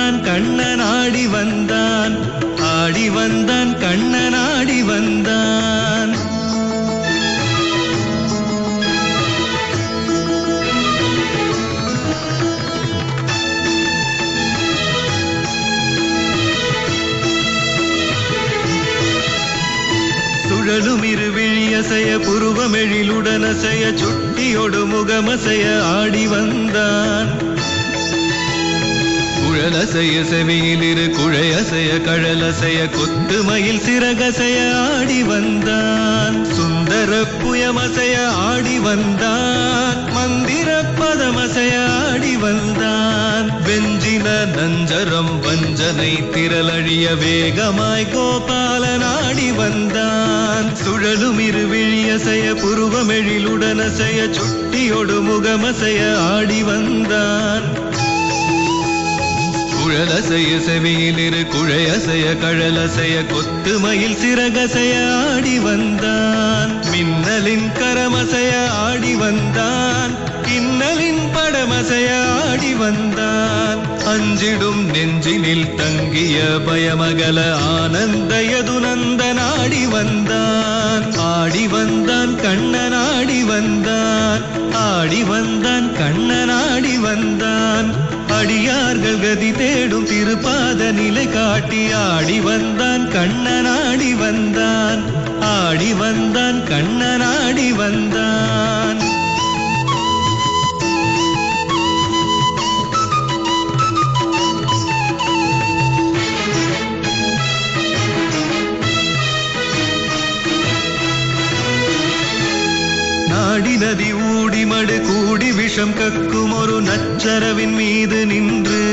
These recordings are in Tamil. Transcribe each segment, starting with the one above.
வந்தான் கண்ணன் ஆடி வந்தான், ஆடி வந்தான் கண்ணன் ஆடி வந்தான். சுழலும் இருவிழியசைய புருவமெழிலுடனசைய சுட்டியொடு முகமசைய ஆடி வந்தான். குழலசைய செவியிலிரு குழையசைய கழலசைய கொத்துமயில் சிறகசைய ஆடி வந்தான். சுந்தர புயமசைய ஆடி வந்தான், மந்திர பதமசைய ஆடி வந்தான். வெஞ்சின நஞ்சரம் வஞ்சனை திரளழிய வேகமாய் கோபாலன் ஆடி வந்தான். சுழலும் இருவிழியசைய புருவமெழிலுடனசைய சுட்டியொடு முகமசைய ஆடி வந்தான். குழலசைய செவியிலிரு குழையசைய கழலசைய கொத்துமயில் சிறகசைய ஆடி வந்தான். மின்னலின் கரமசைய ஆடி வந்தான், கின்னலின் படமசைய ஆடி வந்தான். அஞ்சிடும் நெஞ்சினில் தங்கிய பயமகல ஆனந்த யதுநந்தன் ஆடி வந்தான். ஆடி வந்தான் கண்ணன் ஆடி வந்தான், ஆடி வந்தான் கண்ணன் ஆடி வந்தான். அடியார்கள் கதி தேடும் திருப்பாத நிலை காட்டி ஆடி வந்தான் கண்ணன் ஆடி வந்தான், ஆடி வந்தான் கண்ணன் ஆடி வந்தான். நாடி நதி ஊடி மடு கூடி விஷம் கக்கும் ஒரு நச்சரவின் மீது நின்று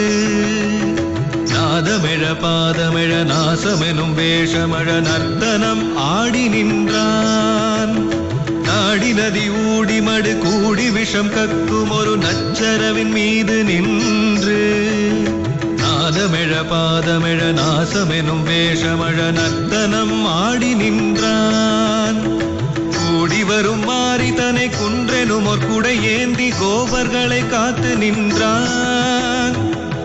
நாதமெழ பாதமெழ நாசமெனும் வேஷமழ நர்த்தனம் ஆடி நின்றான். நாடி நதி ஊடி மடு கூடி விஷம் கக்கும் ஒரு நச்சரவின் மீது நின்று நாதமெழ பாதமெழ நாசமெனும் வேஷமழ நர்த்தனம் ஆடி நின்றான். கூடி வரும் மாறி தனை குன்றெனும் ஒரு குடை ஏந்தி கோபர்களை காத்து நின்றான்.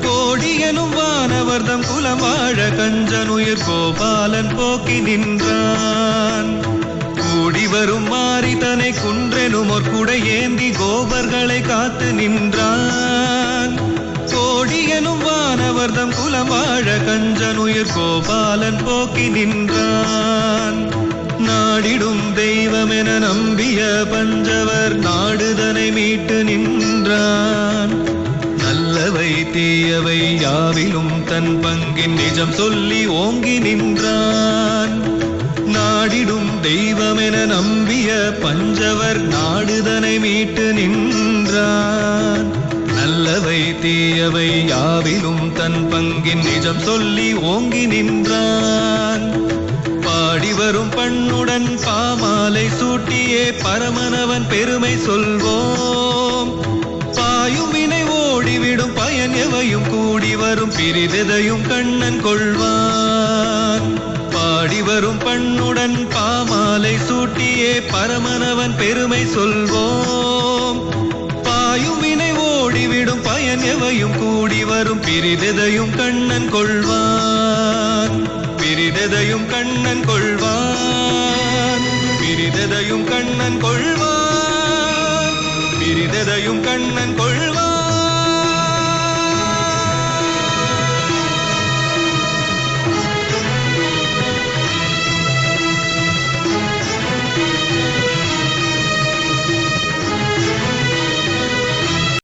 கோடியனும் வானவர்தம் குலம் வாழ கஞ்சனுயிர் கோபாலன் போக்கி நின்றான். கூடி வரும் மாறி தனை குன்றெனும் ஒரு குடை ஏந்தி கோபர்களை காத்து நின்றான். கோடியனும் வானவர்தம் குலம் வாழ கஞ்சனுயிர் கோபாலன் போக்கி நின்றான். நாடிடும் தெய்வமென நம்பிய பஞ்சவர் நாடுதனை மீட்டு நின்றான். நல்லவை தீயவை யாவிலும் தன் பங்கின் நிஜம் சொல்லி ஓங்கி நின்றான். நாடிடும் தெய்வமென நம்பிய பஞ்சவர் நாடுதனை மீட்டு நின்றான். நல்லவை தீயவை யாவிலும் தன் பங்கின் நிஜம் சொல்லி ஓங்கி நின்றான். பாடி வரும் பண்ணுடன் பாமாலை சூட்டியே பரமனவன் பெருமை சொல்வோம். பாயுமினை ஓடிவிடும் பயன் எவையும் கூடி வரும் பிரிதெதையும் கண்ணன் கொள்வான். பாடி வரும் பண்ணுடன் பாமாலை சூட்டியே பரமனவன் பெருமை சொல்வோம். பாயுமினை ஓடிவிடும் பயன் எவையும் கூடி வரும் பிரிதெதையும் கண்ணன் கொள்வான். பிரிதெதையும் கண்ணன் கொள்வான், பிரிதெதையும் கண்ணன் கொள்வான், பிரிதெதையும் கண்ணன் கொள்வான்.